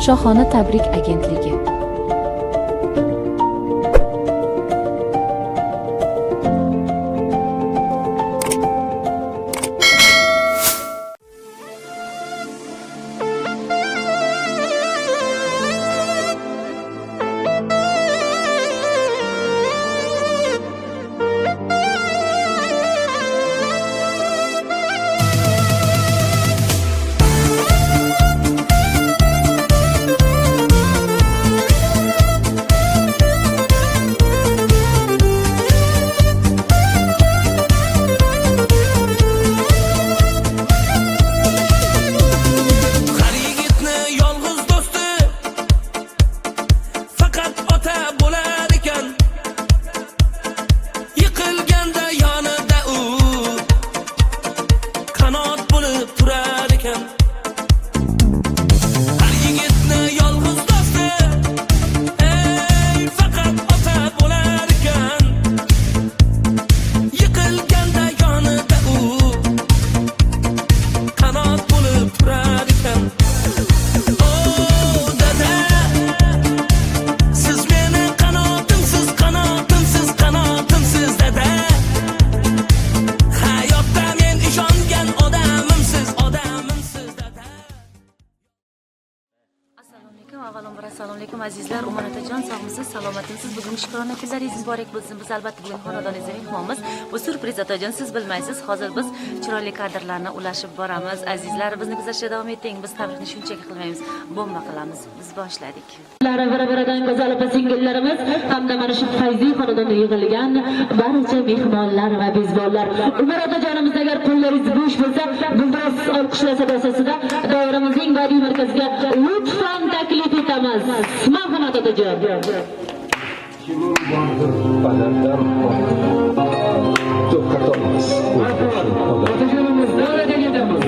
Shohona tabrik agentligi. Assalomu alaykum azizlar, Umar otajon, sog'misiz, salomatmisiz? Bugun shukrona kunlaringiz muborak bo'lsin. Biz albatta bugun xonadoningizda mehmonmiz. Bu surpriz otajon, siz bilmaysiz. Hozir biz chiroyli kadrlarni ulashib boramiz. Azizlar, bizni kuzatishda davom eting. Biz tabrikni shunchaki qilmaymiz, bomba qilamiz. Biz boshladik. Bir-biridan go'zal opa-singillarimiz hamda mana shu fayziy xonadonda yig'ilgan barcha mehmonlar va mezbonlar. Umar otajonimiz agar qo'llaringiz bo'sh bo'lsa, guldiroz olqishlar sadosida doiramizning badiiy markaziga lutfan taklif etamiz. Marhamat otajon. To'xtatolmas. Otajonimiz dalaga ketamiz.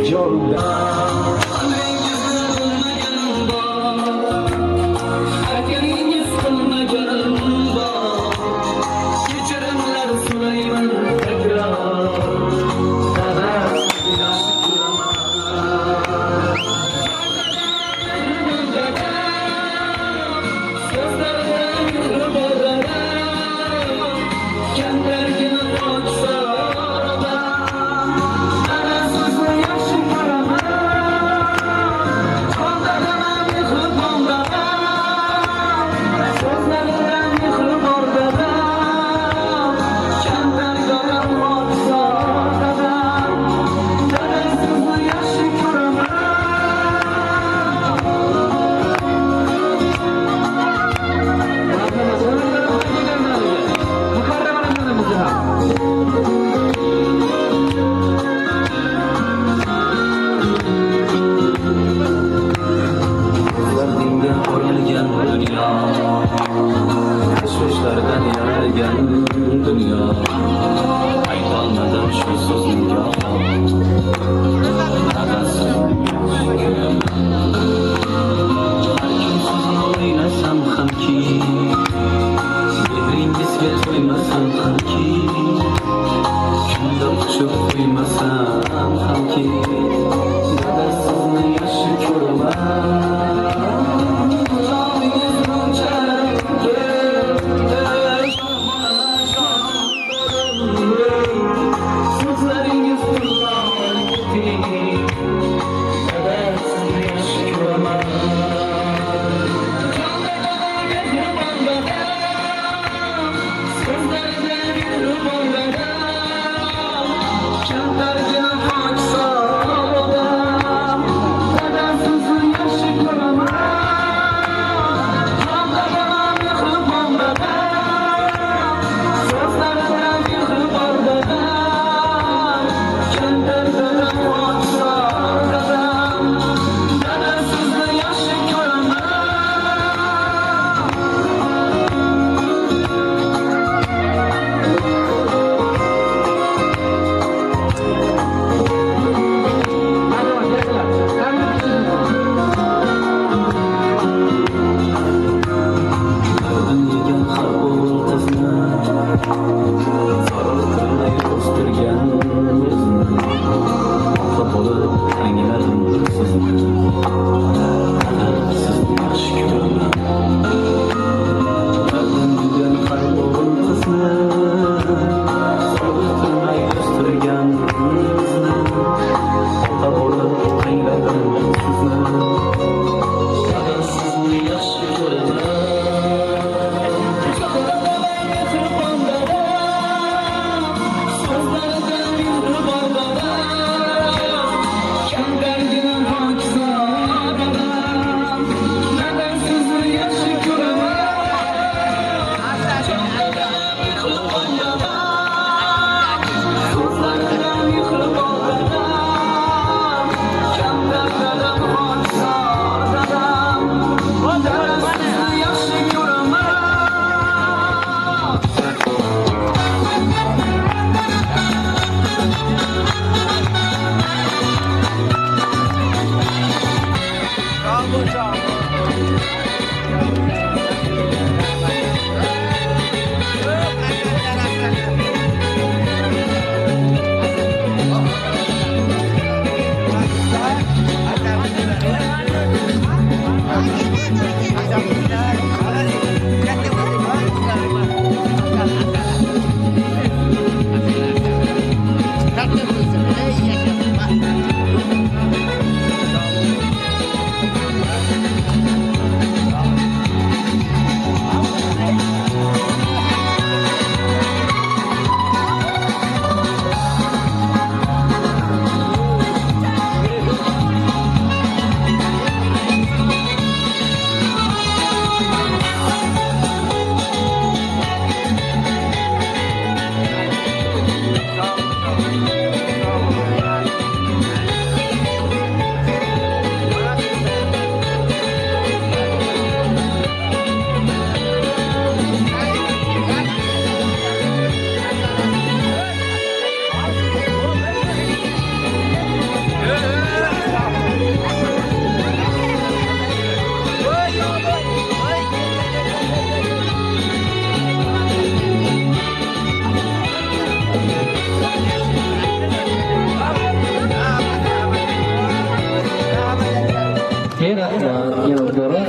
rahmat. Yana bora.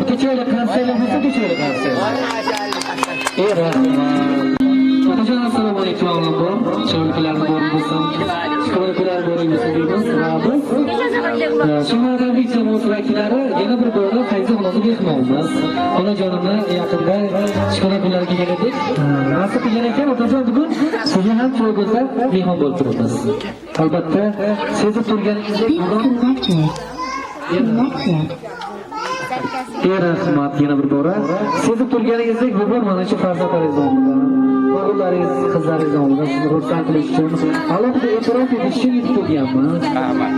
Kechaga qansaylar bo'lsa kechaga qansaylar. Rahmat. Otajon assalomu alaykum avvalambor. Chiroylilarni ko'rib bo'lsam, chiroylilar ko'rib bo'lsa deymiz. Sho'ralik jamoat vakillari yana bir bora Fayzi xonasi mehmonimiz. Onajonimni yaqinda chiroylilarga keldik. Nasib qilgan ekan otajon bugun sizga ham choy bo'lsa mehmon bo'lib turibmiz. Albatta, sezib turganingizdek rahmat yana bir bora. Sezib turganingizdek bugun mana shu farzandlaringiz nomidan, o'g'illaringiz, qizlaringiz nomidan sizni xursand qilish uchun alohida e'tirof etish uchun yetib kelganman.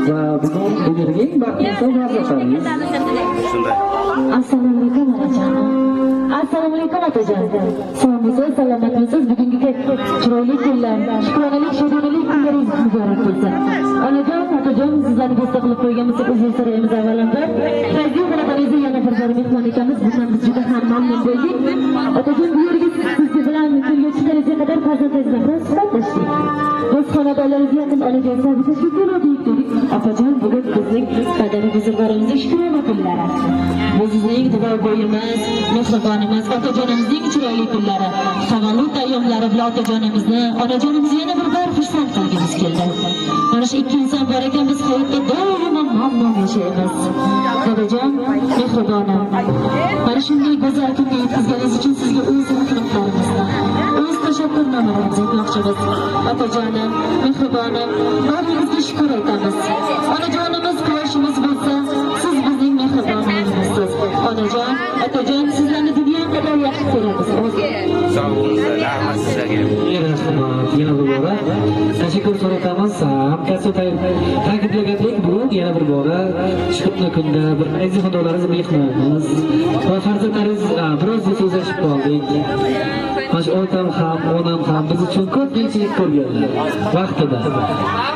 Va bugun bugungi eng baxtli farzandlaringiz. Assalomu alaykum onajonim. Assalomu alaykum otajon. Sog'misiz, salomatmisiz? Bugungi chiroyli kunlar, shukronalik, shodonalik kunlaringiz muborak bo'lsin. Onajon, otajon, sizlarni besta qilib qo'yganmiz, uzr so'raymiz avvalambor. Fayzi xonadoningizda yana bir bor mehmon ekanmiz. Bundan biz juda ham mamnun bo'ldik. Otajon, bu yerga siz bilan kunga chiqishga qadar farzandlaringiz bilan suhbatlashdik. Biz xonadonlarimizga yaqin onajon sabiti shukrladik dedik. Opajon, bugun bizning qadami buzrug'larimizning shukrona kunlari. Bizning duogo'yimiz, mehribonimiz, otajonimizning chiroyli kunlari, tavallud ayyomlari bilan otajonimizni, onajonimizni yana bir bor xursand qilgimiz keldi. Mana shu ikki inson bor ekan, biz hayotda doimo mamnun yashaymiz. Otajon, mehribonim, mana shunday go'zal kunga yetkazganingiz uchun sizga o'z rahmatlarimizni, o'z tashakkurnomalarimizni aytmoqchimiz. Otajonim, mehribonim, Allohga shukr aytamiz. Onajonimiz quyoshimiz bo'lsa, siz bizning mehribonligimizsiz. Onajon, otajon, sizlarni dunyo qadar yaxshi ko'ramiz. Sog' bo'linglar, rahmat sizlarga. Rahmat, yana bir bora tashakkur so'raymiz. Hamkasb ta'kidlagandek, bugun yana bir bora shu kunda bir aziz xonadonlaringiz mehmonimiz va farzandlaringiz biroz so'zlashib qoldik. Mana otam ham, onam ham biz uchun ko'p qiyinchilik ko'rganlar vaqtida.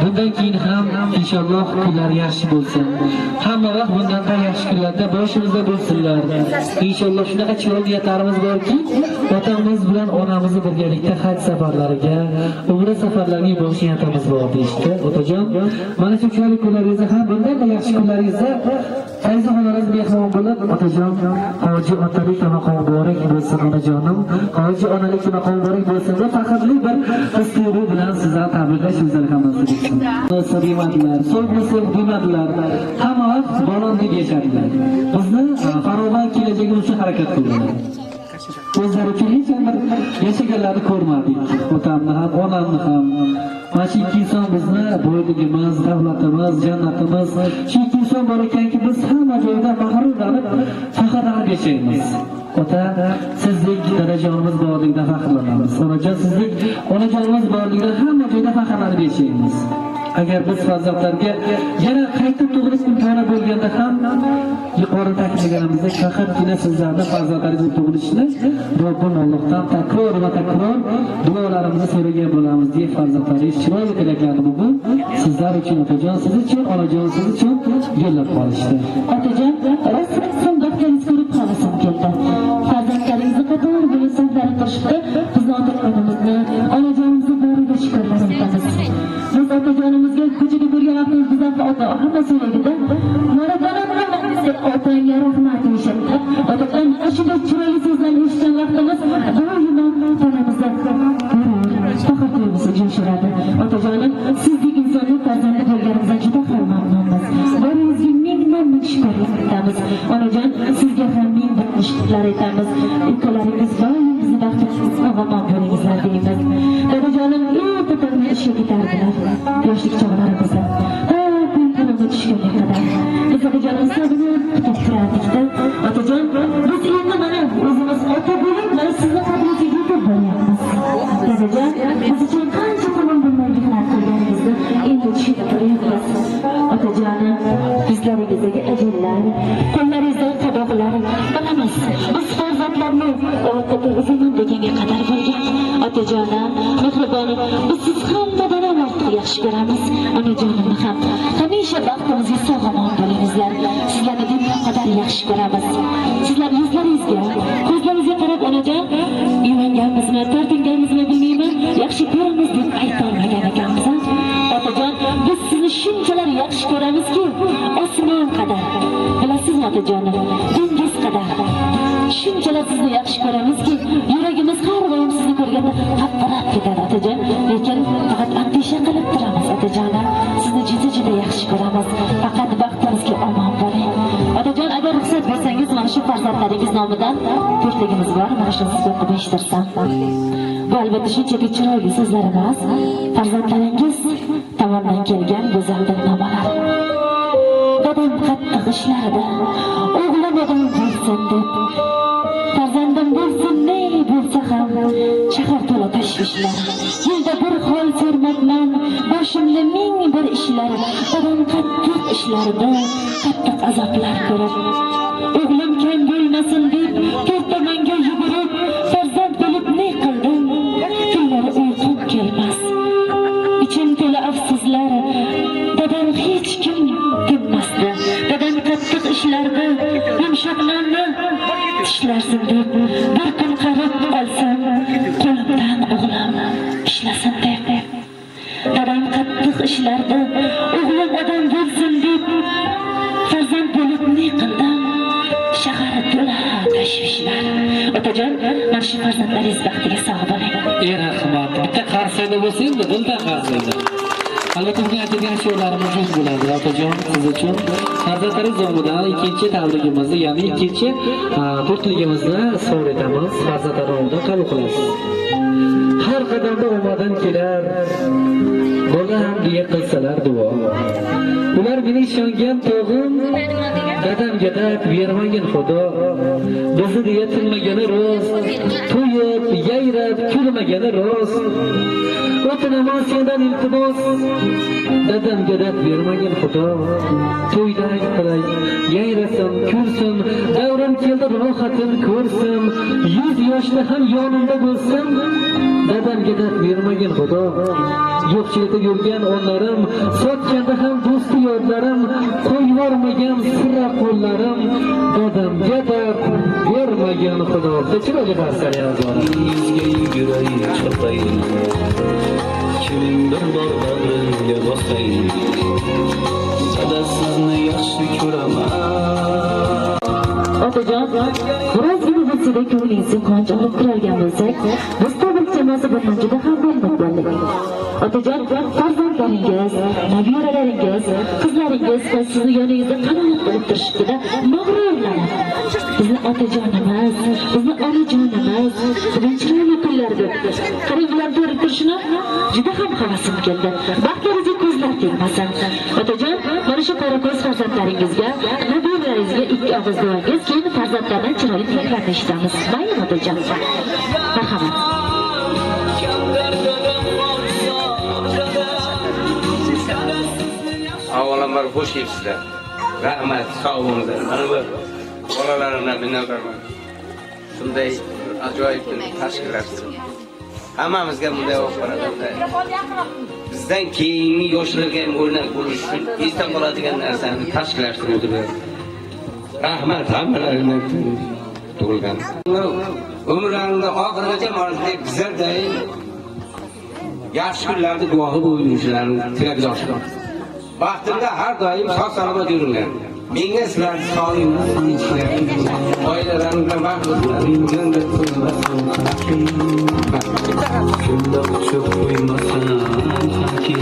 Bundan keyin ham inshaalloh kunlar yaxshi bo'lsin. Hamma vaqt bundan yaxshi kunlarda boshimizda bo'lsinlar. Inshaalloh shunaqa chiroyli niyatlarimiz borki, otamiz bilan onamizni birgalikda haj safarlariga, umra safarlariga yuborish niyatimiz bor deyishdi. Otajon, mana shu chiroyli kunlaringizda ham bundan yaxshi kunlaringizda Fayzi xonalarimiz mehmon bo'lib, otajon, hoji otalik maqom muborak bo'lsin onajonim. Hoji onalik maqom muborak bo'lsin deb faqatli bir his-tuyg'u bilan sizlarni tabriklash so'zlari ham nasib etsin. Sevimadilar, so'g'misiz demadilar. Hamma vaqt bolon deb yashadilar. Bizni farovon kelajagimiz uchun harakat qildilar. O'zlari uchun hech bir yashaganlarni ko'rmadik. Otamni ham, onamni ham. Mana shu ikki inson bizni boyligimiz, davlatimiz, jannatimiz, shu ikki inson bor ekanki, biz hamma joyda mag'rurlanib, faxrlanib yashaymiz. Ota, sizlik darajonimiz borligidan faxrlanamiz. Onajon, sizlik onajonimiz borligidan hamma joyda faxrlanib yashaymiz. Agar biz farzandlarga yana qaytib tug'ilish imkoni bo'lganda ham yuqori ta'kidlaganimizdek faqatgina sizlarning farzandlaringiz tug'ilishini Robbim Allohdan takror va takror duolarimizni so'ragan bo'lamiz deb farzandlaringiz chiroyli tilaklarni bugun sizlar uchun otajon, siz uchun onajon, siz uchun yo'llab qolishdi. Otajon, rasm baxtingiz ko'rib qolasam keldi. Farzandlaringizni qator bo'lib saflarni turishdi. Bizni ota-onamizni, onajonimizni boriga shukrlar aytamiz. Biz otajonimizga ko'chada ko'rgan vaqtimizda bizdan ota hamma so'raydida, otangga rahmat deyishadi. Otajon, shunday chiroyli so'zlarni eshitgan vaqtimiz doimo tanamizda faxr tuyg'usi jo'shiradi. Otajonim, sizdek insonning farzandi bo'lganimizdan juda ham mamnunmiz. Boringizga ming shukrlar aytamiz. Onajon, sizga ham ming shukrlar aytamiz. Ukalaringiz doim bizni baxtimizga omon bo'lingizlar deymiz. Otajonim, ertadan ishga ketardilar. Yoshlik chog'larimizda. Kunimizga tushgunga qadar. Biz otajonimizni kutib turardikda. Otajon, biz endi mana o'zimiz ota bo'lib, mana sizni qadringizga yetib boryapmiz. Otajon, biz uchun qancha tomon bunday mehnat qilganingizni endi tushunib turibmiz. Otajonim, bizlaringizdagi ajinlar, qo'llaringizdan qadoqlar, bilamiz. Biz farzandlarni uzun deganga qadar bo'lgan. Otajonim, mehribonim, biz siz hammadan ortiq yaxshi ko'ramiz. Onajonimni ham hamisha baxtimizga sog'-omon bo'lingizlar. Sizlarni dunyo qadar yaxshi ko'ramiz. Sizlar yuzlaringizga, ko'zlaringizga qarab onajon, uylanganmizmi, tortinganmizmi bilmayman, yaxshi ko'ramiz deb aytolmagan ekanmiz. Otajon, biz sizni shunchalar yaxshi ko'ramizki, osmon qadar. Bilasizmi otajonim, dengiz qadar. Shunchalar sizni yaxshi ko'ramizki, yuragimiz har doim sizni ko'rganda qattiqroq ketadi otajon. Lekin faqat andisha qilib turamiz otajonim. Sizni juda yaxshi ko'ramiz. Faqat baxtimizga omon bo'ling. Otajon, agar ruxsat bersangiz, mana shu farzandlaringiz nomidan to'rtligimiz bor. Mana shuni sizga o'qib eshittirsam. Bu albatta shunchaki chiroyli so'zlar emas, farzandlaringiz tomonidan kelgan go'zal dilnomalar. Dadam qattiq ishlarida, o'g'lim odam bo'lsin deb, farzandim bo'lsin ne bo'lsa ham, shahar to'la tashvishlar. Yilda bir hol ko'rmakman, boshimda ming bir ishlar. Dadam qattiq ishlarida, qattiq azoblar ko'rib, o'g'lim kam bo'lmasin deb, to'rt tomonga yugurib, farzand bo'lib ne qildim? Kunlari uyqum kelmas. Ichim to'la afsuslar. Dadam hech kim tinmasdi. Dadam qattiq ishlardi, yumshoqlarni tishlarsin deb, bir kun qarab qolsam, qo'limdan o'g'lim ishlasin deb. Dadam qattiq ishlardi, o'g'lim odam bo'lsin deb, farzand bo'lib ne qildim? Shahar to'la tashvishlar. Otajon, mana shu farzandlaringiz baxtiga sog' bo'ling. Rahmat. Bitta qarsayda bo'lsa endi, dildan qarsayda. Albatta bugun aytilgan she'rlarimiz yuz bo'ladi. Otajon, siz uchun farzandlaringiz nomidan ikkinchi tabrigimizni, ya'ni ikkinchi to'rtligimizni sovg'a etamiz. Farzandlar nomidan qabul qilasiz. Har qadamda omadin kelar, bolam deya qilsalar duo. Ular meni ishongan tog'im, dadamga dard bermagin xudo. Bizni deya tilmagani rost, to'yib, yayrab, kulmagani rost. O'tinaman sendan iltimos, dadamga dard bermagin xudo. To'yda qilay, yayrasam, kulsam, davrim keldi rohatim ko'rsam, 100 yoshda ham yonimda bo'lsam, dadamga dard bermagin xudo. Yo'qchilikda yurgan onlarim, sotganda ham do'sti yodlarim, qo'yvormagan sira qo'llarim, dadamga dard bermagan xudo. Chiroyli qarsar yozadi. Yuzga yugurayim, chopayim, kimdir bor bag'rimga bosayim, sada sizni yaxshi ko'raman. Otajon, birozgina bo'lsa-da ko'nglingizni quvonch olib turgan bo'lsak, biz tabrik jamoasi bilan juda ham baxtli bo'ldik. Otajon, farzandlaringiz, nabiralaringiz, qizlaringiz va sizni yoningizda qanoat qilib turishibdi-da, mag'rurlanib. Bizni otajonimiz, bizni onajonimiz, bugun chiroyli kunlarda qarang, ular ko'rib turishini juda ham havasim keldi. Baxtlaringizga ko'zlar tegmasin. Otajon, mana shu qora ko'z farzandlaringizga, nabiralaringizga ikki og'iz duoingiz, keyin farzandlardan chiroyli tilaklarni eshitamiz. Maylimi otajon? Marhamat. Avvalambor xush kelibsizlar. Rahmat, sog' bo'linglar. Mana bu bolalarimdan minnatdorman. Shunday ajoyib kun tashkillashtirdi. Hammamizga bunday olib qaraganda bizdan keyingi yoshlarga ham o'rnak bo'lish uchun esda qoladigan narsani tashkillashtirib o'tirdi. Rahmat hammalaringga tug'ilgan. Umrlaringda oxirigacha mana shunday bizlarday yaxshi kunlarda guvohi bo'lib yurishlarini tilakdoshman. Baxtimda har doim sog' salomat yuringlar. Menga sizlar sog'ligingiz, oilalaringizdan baxtli bo'ling. Kunda uçup uyumasan sanki,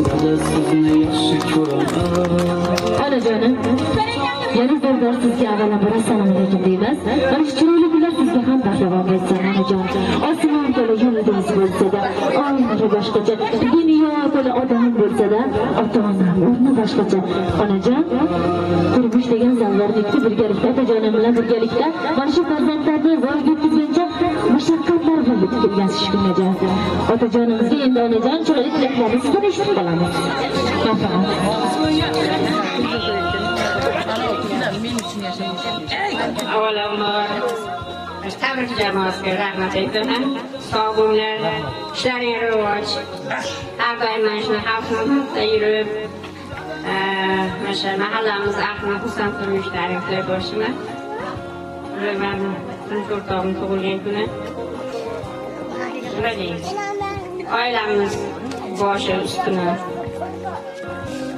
sada sizni yaxshi ko'raman. Onajonim, yana bir sizga avvalambor assalomu alaykum deymiz. Mana shu chiroyli kunlar sizga ham bardavom bo'lsin onajon. Osmon to'la yulduz bo'lsa-da, oy boshqacha, dunyo to'la odam bo'lsa-da, ota-ona o'rni boshqacha. Onajon, turmush degan zalvarlikda birgalikda, otajonim bilan birgalikda mana shu farzandlarni voyaga yetkazguncha mashaqqatlar bilan yetib kelgan shukr. Otajonimizga endi onajon chiroyli tilaklarni sizdan eshitib qolamiz. Marhamat. Avvalambor tabrik jamoasiga rahmat aytaman. Sog' bo'linglar, ishlaring rivoj. Har doim mana shuni xalqimizda yurib, mana shu mahallamiz ahli xursand turmushlaring tilab bo'lishini. Men turmush o'rtog'im tug'ilgan kuni. Oilamiz boshi ustuni.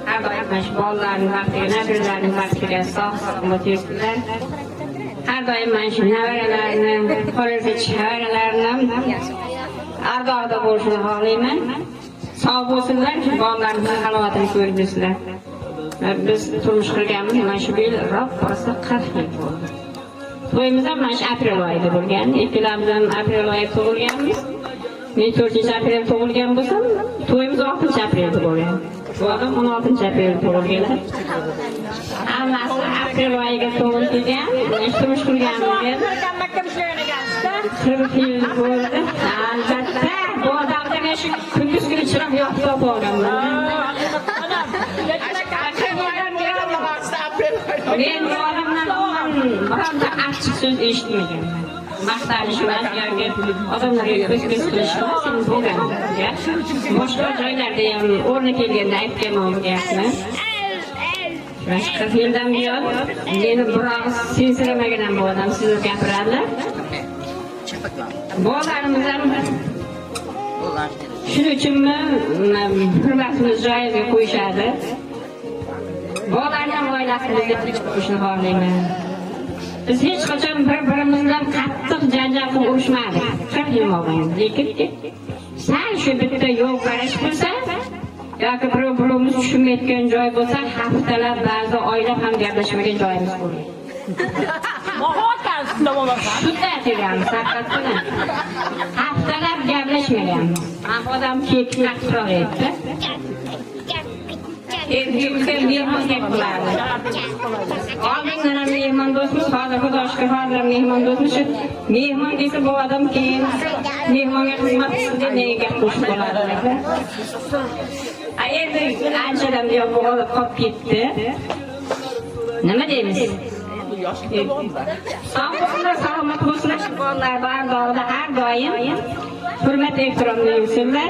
har doim mana shu bolalarning baxtiga, nabiralarning baxtiga sog'-salomat o'tayapsizlar. Har doim mana shu nabiralarni, xo'rozich naviralarini ardog'ida bo'lishini xohlayman. Sog' bo'lsinlar, shu bolalarning halovatini ko'rib yursinlar. Biz turmush qurganmiz, mana shu yil rosa 40 yil bo'ldi. To'yimiz ham mana shu aprel oyida bo'lgan. Ikkalamiz ham aprel oyida tug'ilganmiz. Men 4-aprel tug'ilgan bo'lsam, to'yimiz 6-aprelda bo'lgan. Bu odam 16-aprelda tug'ilganlar. Hammasi aprel oyiga tug'ilgan, turmush qurganmiz. 40 yil bo'ldi. Albatta, bu odamga shu kunduz kuni chiroq yoqib olganman. Men bu odamdan bironta achchiq so'z eshitmaganman. Maqtanish emas, yoki odamlarga ko'z-ko'z qilishmas, sen bo'lgan gap. Boshqa joylarda ham o'rni kelganda aytganman bu gapni. 40 yildan buyon meni biroq sensiramagan ham bu odam sizga gapiradilar. Bolalarimiz ham shuning uchunmi hurmatimiz joyiga qo'yishadi. Bolalarning oilasini deb qo'yishni xohlayman. Biz hech qachon bir-birimiz bilan qattiq janjal qilib urushmadik. 40 yil mobaynida. Lekin sal shu bitta yo'l qarash bo'lsa, yoki birov-birimiz tushunmayotgan joy bo'lsa, haftalab, ba'zi oylab ham gaplashmagan joyimiz bo'ladi. Shunday qilganmiz, haqiqatdan. Haftalab gaplashmaganmiz. Ham odam qattiqroq aytdi. Endi mehmon qiladi. Oldindan ham mehmon do'stmiz, hozir xudoshga hozir mehmon do'stmiz. Mehmon desa bu odam keyin mehmonga xizmat qildi, nega gap qo'shib qoladi. Endi anchadan buyon bu odam qolib ketdi. Nima deymiz? Salomat bo'lsinlar, bolalar bardog'ida har doim hurmat ehtiromli yursinlar.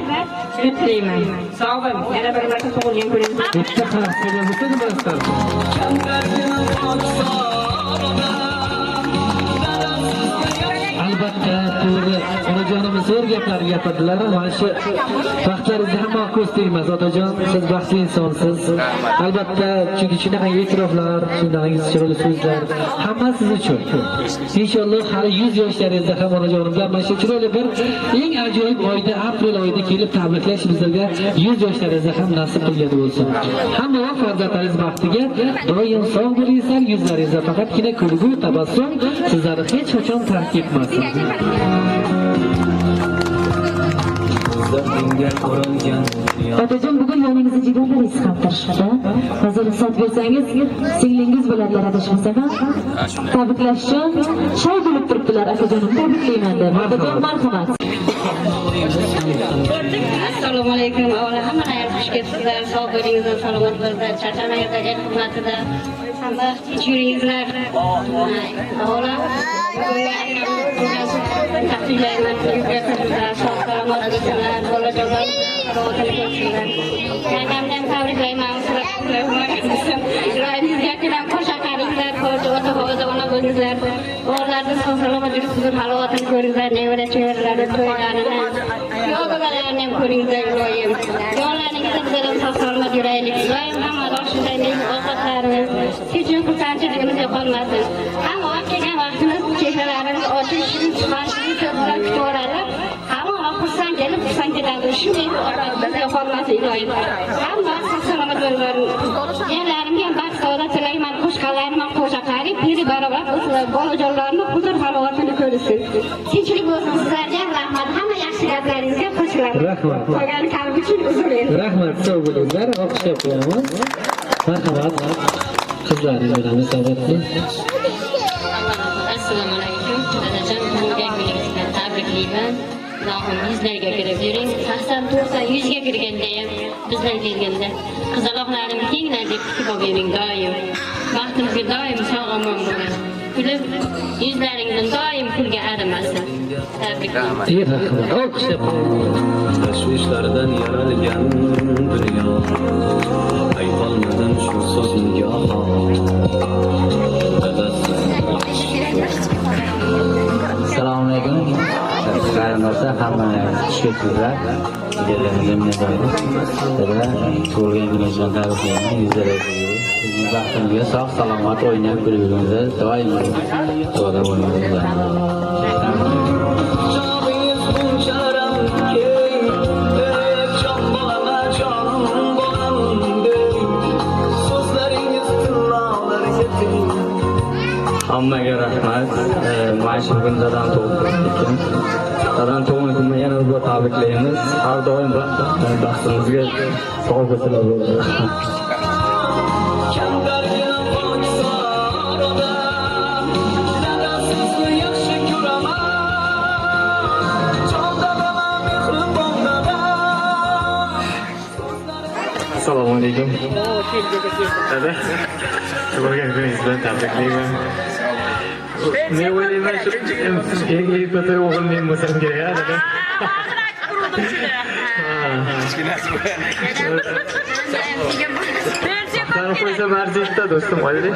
Kutlayman. Sog' bo'ling. Yana bir marta tug'ilgan kuningiz. Bitta qarasini butun bilasizlar. Albatta, to'g'ri. Onajonimiz zo'r gaplar gapirdilar. Mana shu vaqtlaringizni hamma ko'z tegmas, otajon. Siz baxtli insonsiz. Albatta, chunki shunaqa e'tiroflar, shunaqa chiroyli so'zlar hamma siz uchun. Inshaalloh hali 100 yoshlaringizda ham onajonimga mana shu chiroyli bir eng ajoyib oyda, aprel oyida kelib tabriklash bizlarga 100 yoshlaringizda ham nasib qilgan bo'lsin. Hamma farzandlaringiz baxtiga doim sog' bo'linglar, yuzlaringizda faqatgina kulgu, tabassum sizlarni hech qachon tark etmasin. Otajon, bugun yoningizda jigarlaringiz ham turishadi. Hozir ruxsat bersangiz, singlingiz bo'ladilar adashmasam ham. Tabriklash uchun shoy bo'lib turibdilar akajonim. Tabriklayman deb. Otajon, marhamat. Assalomu alaykum. Avvalo hamma xush kelibsizlar. Sog' bo'linglar, salomat bo'linglar. Charchamayotgan xizmatida hamma tinch yuringizlar. Avvalo taqdirlayman. Sog' salomat bo'linglar. Bolajonlar salomatlik bo'lsinlar. Yangamdan tabriklayman. Chiroyingizga kelib qo'shaqaringlar, ona bo'linglar. Bolalarni sog' salomat yuribsizlar, halovatini ko'ringlar, nevara-chevarlarni to'ylarini. Yo'qlarni ham ko'ringlar, iloyim. Yo'llaringizda bizlar sog' salomat yuraylik. Iloyim hamma shunday ovqatlarimiz, hech xursandchiligimiz yo'qolmasin. Hamma olib kelgan vaqtimiz chehralarimiz ochiq, shirin chiqishini ko'zlar kutib oladi. Hamma xursand kelib, xursand ketadi. Shunday ovqatimiz yo'qolmasin, iloyim. Hamma sog' salomat bo'linglar. Yerlarimga ham baxt saodat tilayman. Qo'shqalarim ham qo'shaqari, biri barobar bo'lsinlar. Bolajonlarni huzur halovatini ko'rsin. Tinchlik bo'lsin sizlarga. Rahmat. Hamma yaxshi gaplaringizga qo'shiladi. Rahmat. Qolgan qalb uchun uzr eling. Rahmat, sog' bo'linglar. O'qishga qo'yamiz. Marhamat. Qizlaringiz bilan saodatli. Assalomu alaykum. Dadajon, tug'ilgan kuningizga tabriklayman. Ilohim yuzlarga kirib yuring. 80-90 100 ga kirganda ham bizlar kelganda qizaloqlarim kenglar deb kutib yuring doim. Baxtimizga doim sog'-omon bo'ling. Kulib yuzlaringizdan doim kulga arimasin. Tabriklayman. Rahmat. O'qishga Tashvishlardan yaralgan dunyo, aytolmadim shu so'zni goho. Assalomu alaykum. Qarindoshlar, hammangiz xush kelibsizlar. Kelganingizga minnatdormiz. Tug'ilgan kuningiz bilan tabriklayman. Yuzlaringiz bizning baxtimizga sog' salomat o'ynab kulguingizda doim duoda bo'linglar. Hammaga rahmat. Mana shu kun dadam tug'ilgan. Dadam tug'ilgan kunni yana bir tabriklaymiz. Har doim baxtimizga sog' bo'lsinlar. Assalomu alaykum. Dada, tug'ilgan kuningiz bilan tabriklayman. Men o'ylayman shu eng katta o'g'il men bo'lsam kerak, dada. Sen qo'ysa marziyda do'stim, oyding.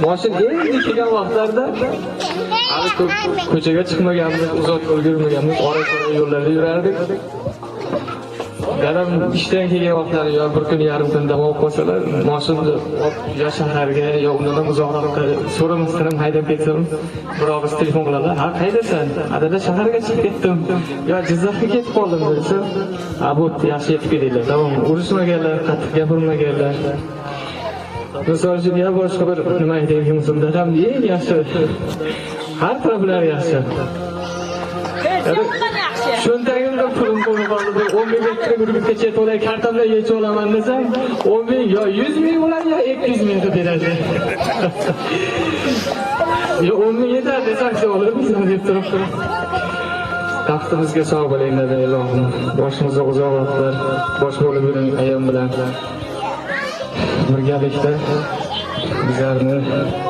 Moshin eng kelgan vaqtlarda hali ko'chaga chiqmaganmiz, uzoq yo'l yurmaganmiz, ora-chora yo'llarda yurardik. Dadam ishdan kelgan vaqtlar yo bir kun yarim kun dam olib qolsalar, moshinni yo shaharga yo undan ham uzoqroqqa so'ramasdan ham haydab ketsam, bir og'iz telefon qiladi. Ha, qaydasan? Adada shaharga chiqib ketdim. Yo Jizzaxga ketib qoldim desam, ha bu yaxshi yetib kelinglar. Tamom, urushmaganlar, qattiq gapirmaganlar. Misol uchun yo boshqa bir nima aytayotgan bo'lsam, dadam eng yaxshi. Har taraflar yaxshi. Shundagimda pulim bo'lib qoldi. 10 ming kreditga to'lay kartamdan yechib olaman desam, 10 ming yo 100 ming bo'ladi yo 200 ming deb beradi. Yo 10 ming yetar desam, o'lib deb turibdi. Baxtimizga sog' bo'linglar ilohim. Boshimizga uzoq vaqtlar bosh bo'lib yuring ayam bilan. Birgalikda bizlarni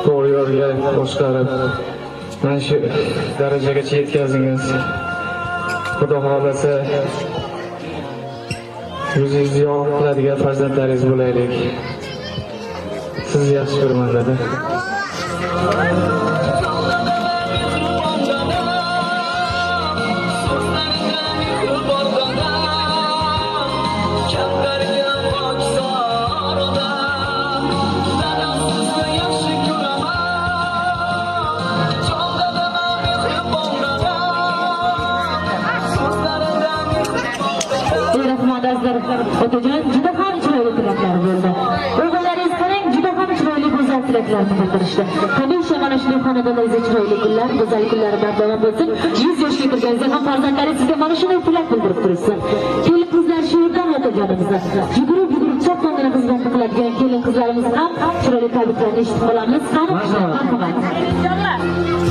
to'g'ri yo'lga boshqarib, mana shu darajagacha yetkazdingiz. Xudo xolasa yuzingizni yorug' qiladigan farzandlaringiz bo'laylik. Sizni yaxshi ko'raman dada. Otajon juda ham chiroyli tilaklar bo'ldi. O'g'illaringiz qarang, juda ham chiroyli go'zal tilaklarni bildirishdi. Hamisha mana shunday xonadoningizda chiroyli kunlar, go'zal kunlar davom bo'lsin. 100 yoshga kirganingizda ham farzandlaringiz sizga mana shunday tilak bildirib tursin. Kelin qizlar shu yerdan otajonimizdan yugurib chopqonlar xizmat qiladigan kelin qizlarimiz ham chiroyli tabriklarni eshitib qolamiz. Marhamat.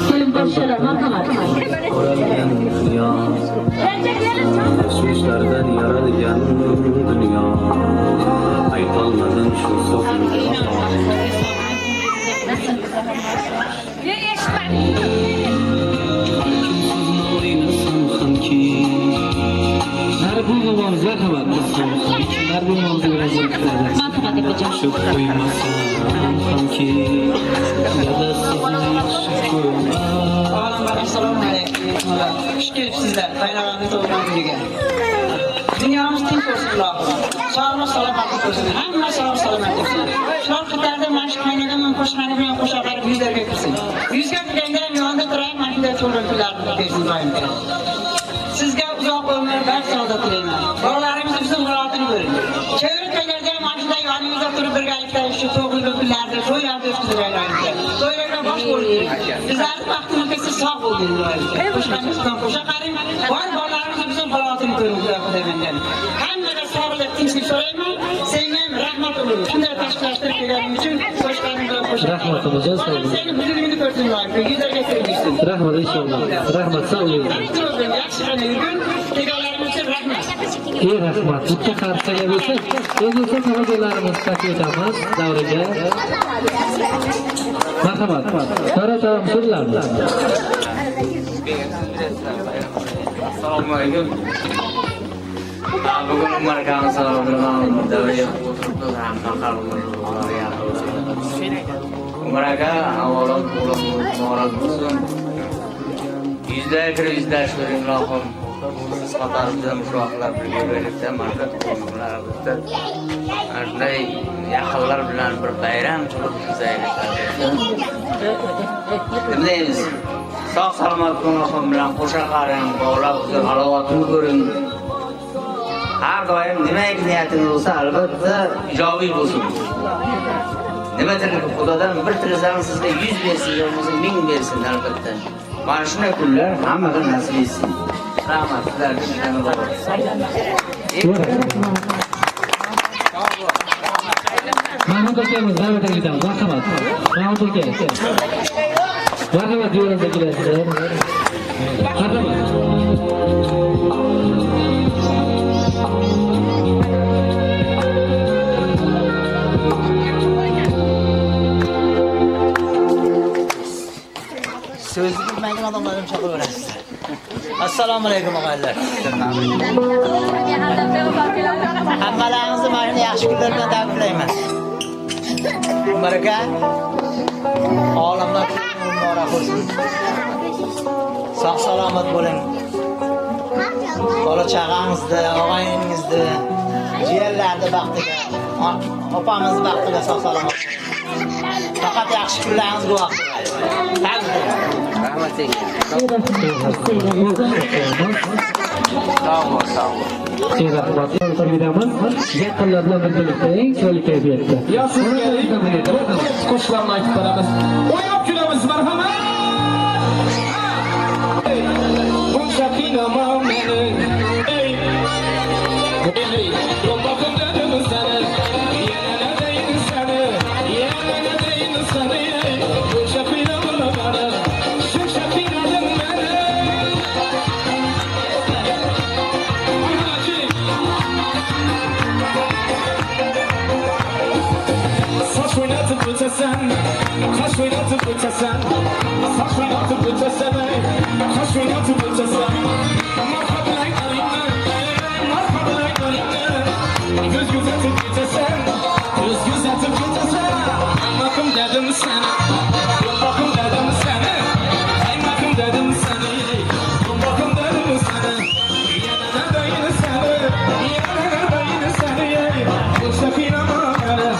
Kelin boshlar marhamat. Tashvishlardan yaralgan dunyo, aytolmadim shu so'zni Narbu nomimizga xabar bersin. Narbu nomimizga razil qiladi. Marhamat epajon. Shu qo'ymasam hamki yaxshi ko'raman. Assalomu alaykum. Xush kelibsizlar. Bayramni tug'ilgan kuniga. Dunyomiz tinch bo'lsin Allohim. Sog'lik salomatlik bo'lsin. Hamma sog' salomat bo'lsin. Shol qatorda mashq qaynagan qo'shqani bilan qo'shaqarib yuzlarga kirsin. Yuzga kirganda ham yonida turib mana shunday cho'lib kunlarni bersin doimga. Sizga uzoq umr, baxt saodat tilayman. Bolalaringiz bizning hayotini ko'ring. Chevri to'ylarda mana shunday yoningizda turib birgalikda shu tug'ilgan kunlarda to'ylarda o'tkazaylikda. To'ylarga bosh bo'ling. Bizlarning baxtimizga siz sog' bo'ling. Qo'shqanimizdan qo'shaqaring. Bor bolalaringiz bizning hayotini ko'ring xudoyimdan. Hammaga sog'lik, tinchlik so'rayman. Senga ham rahmat bo'lsin. Shunday tashkillashtirib kelganing uchun qo'shqanimizdan qo'shaqaring. Rahmat onajon, sog' bo'ling. Seni buguningni ko'rsin doim. Yuzlarga kirishsin. Rahmat inshaalloh. Rahmat, sog' bo'ling. Rahmat. Bitta qarsaga bo'lsa, o'zimizga xonadonlarimiz taklifamiz davriga. Marhamat. Qaratam so'zlarni. Assalomu alaykum. Bugun markamiz salomlarini davriga o'tirib Umraga avvalo muborak bo'lsin. Yüzler kere yüzler şöyle Allah'ım. Siz qatarımızda müşahlar birga birlikda mana qonunlarimizda shunday yaqinlar bilan bir bayram qilib o'tkazaylik. Nima deymiz? Sog' salomat gunohim bilan qo'sha qaring, bog'lab o'zing halovatini ko'ring. Har doim nimaiki niyatingiz bo'lsa, albatta ijobiy bo'lsin. Nimadir Xudodan bir tilasangiz sizga 100 bersin, bo'lmasa 1000 bersin albatta. Mana shunday kunlar hammaga nasib etsin. Rahmat sizlarga shunday bor. Mahmud akamiz da'vat etamiz. Marhamat. Mahmud aka. Marhamat yo'lingizga kelasizlar. Marhamat. So'zni bilmagan odamlarni chaqiraverarsizlar. Assalomu alaykum og'aylar. Hammalaringizni mana shunday yaxshi kunlar bilan tabriklayman. Baraka. Olamlar muborak bo'lsin. Sog' salomat bo'ling. Bola chaqangizni, og'ayningizni, jiyanlarni baxtiga, opamizni baxtiga sog' salomat. Faqat yaxshi kunlaringiz guvoh. Rahmat aka. Sağ ol, sağ ol. Yaqinlar bilan birgalikda eng chiroyli kayfiyatda. Yo sizga qo'shiqlarni aytib beramiz. O'ynab kulamiz, marhamat. Buncha qiynamam meni. Ey. Ey, ro'mboqim dedim seni. Yana deyin seni. Yana deyin seni. Buncha qiynamam meni. Shuncha qiynading meni. Soch o'ynatib o'tasan, qosh o'ynatib o'tasan, soch o'ynatib o'tasan, qosh o'ynatib o'tasan. Marhaban qiling, marhaban qiling. Ko'z kuzatib ketasan, ko'z kuzatib ketasan. Ammakim dedim seni, yo'qoqim dedim seni, aymakim dedim seni, yo'qoqim dedim seni. Yana dayin seni, yana dayin seni. O'sha qiynama meni.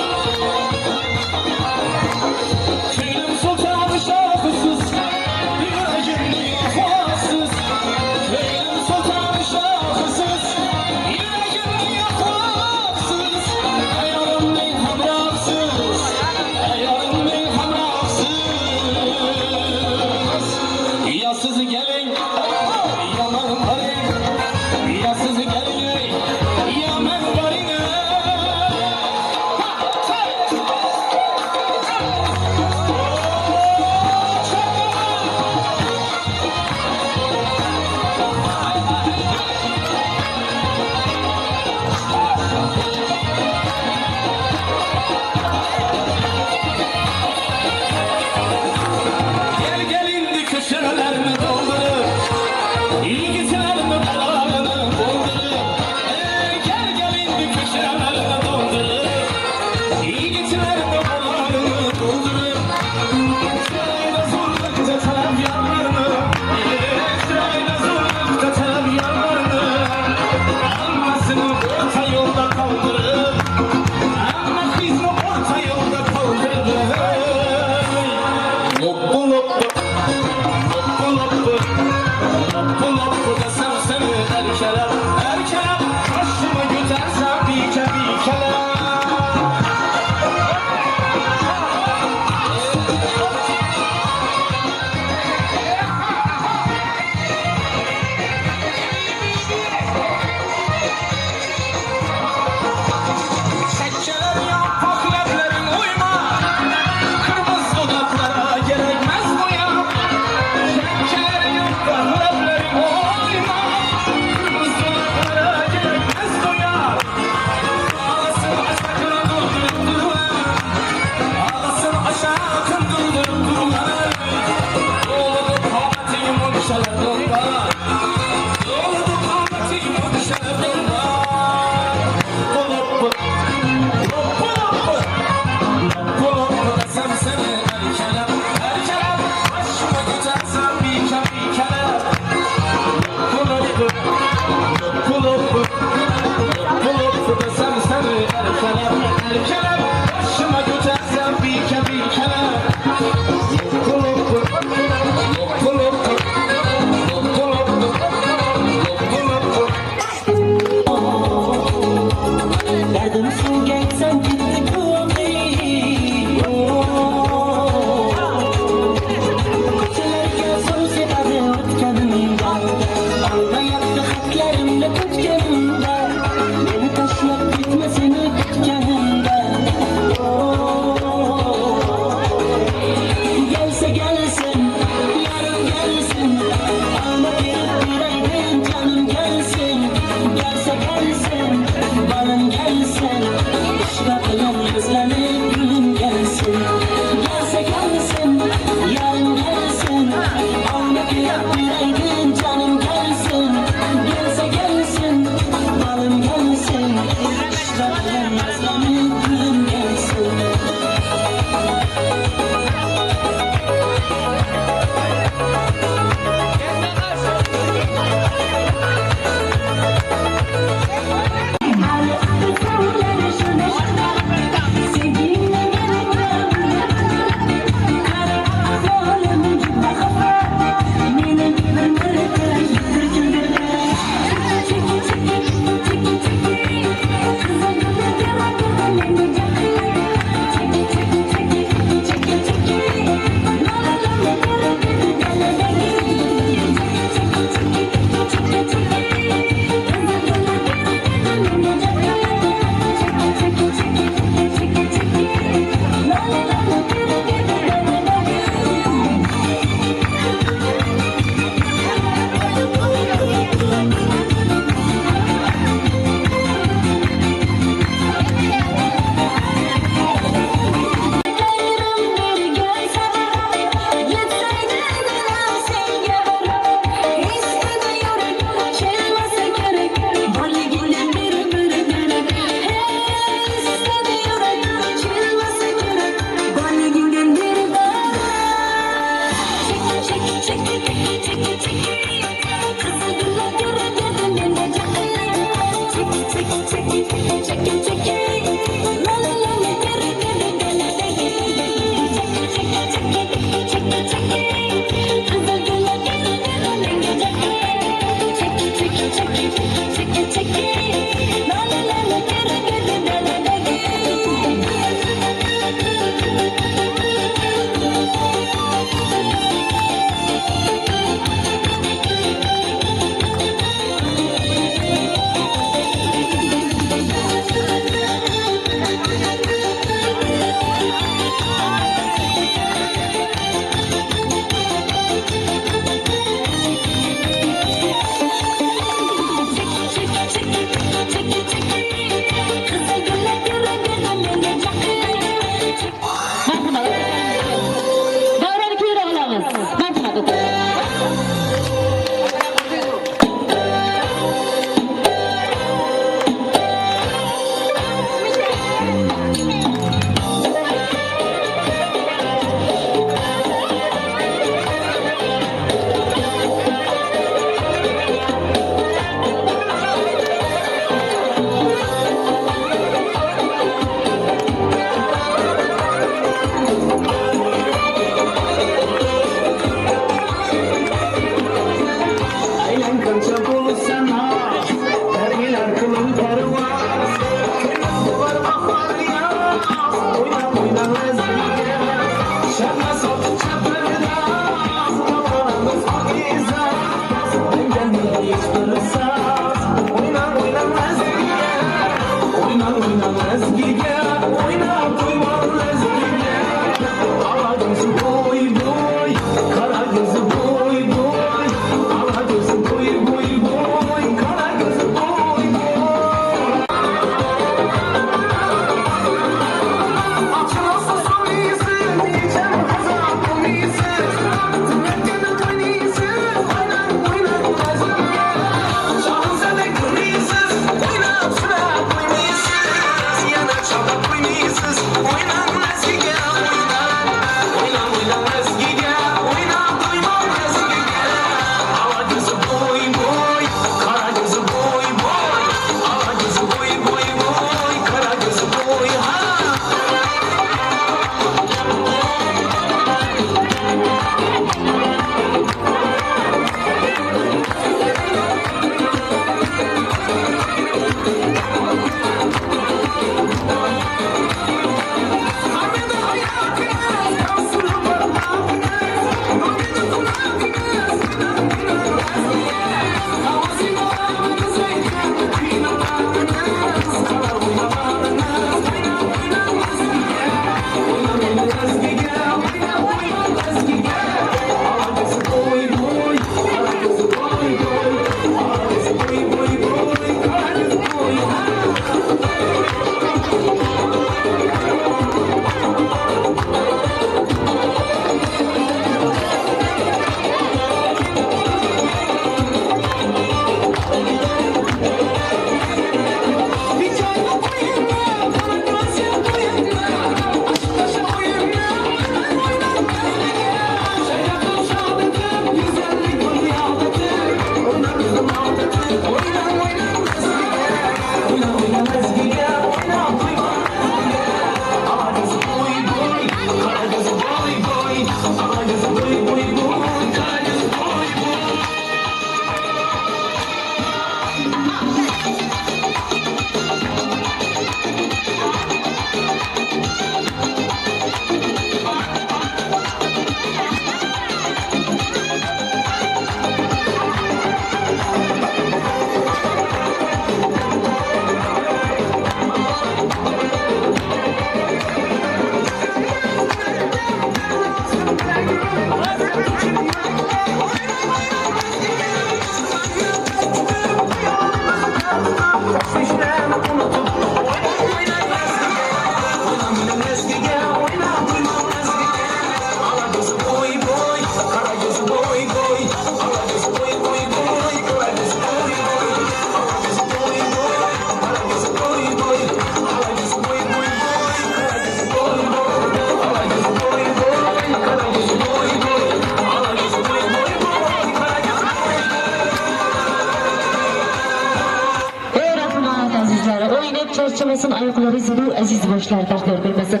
bo'lsin, oyoqlaringiz bu aziz boshlar taxtir qo'ymasin.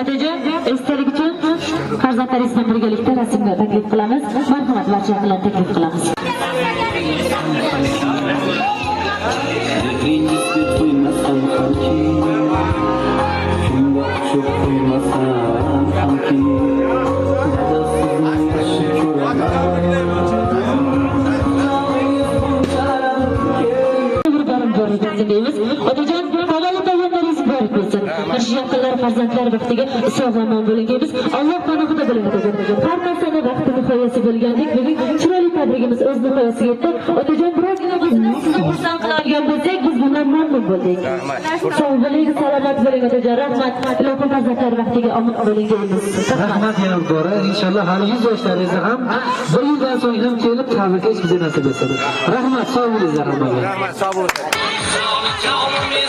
Otajon, esdalik uchun farzandlaringiz bilan birgalikda rasmga taklif qilamiz. Marhamat, barcha bilan taklif qilamiz. Birinchisi qo'ymasam hamki, shunga quchib qo'ymasam hamki, dadasizni yaxshi deymiz. Otajon, havola tayyorlaringiz bor bo'lsin. Mana shu yaqinlar farzandlar baxtiga sog'-omon bo'ling deymiz. Alloh panohida bo'ling otajon. Har narsani vaqti nihoyasi bo'lgandek, bugun chiroyli tabrigimiz o'z nihoyasiga yetdi. Otajon, birozgina bizni xursand qiladigan bo'lsak, biz bundan mamnun bo'ldik. Sog' bo'ling, salomat bo'ling otajon. Rahmat. Ilohim farzandlar vaqtiga omon bo'ling deymiz. Rahmat yana bora. Inshaalloh hali 100 yoshlaringizni ham bir yildan so'ng ham kelib tabriklash bizga nasib etsin. Rahmat, sog' bo'linglar hammaga. Rahmat, sog' bo'ling.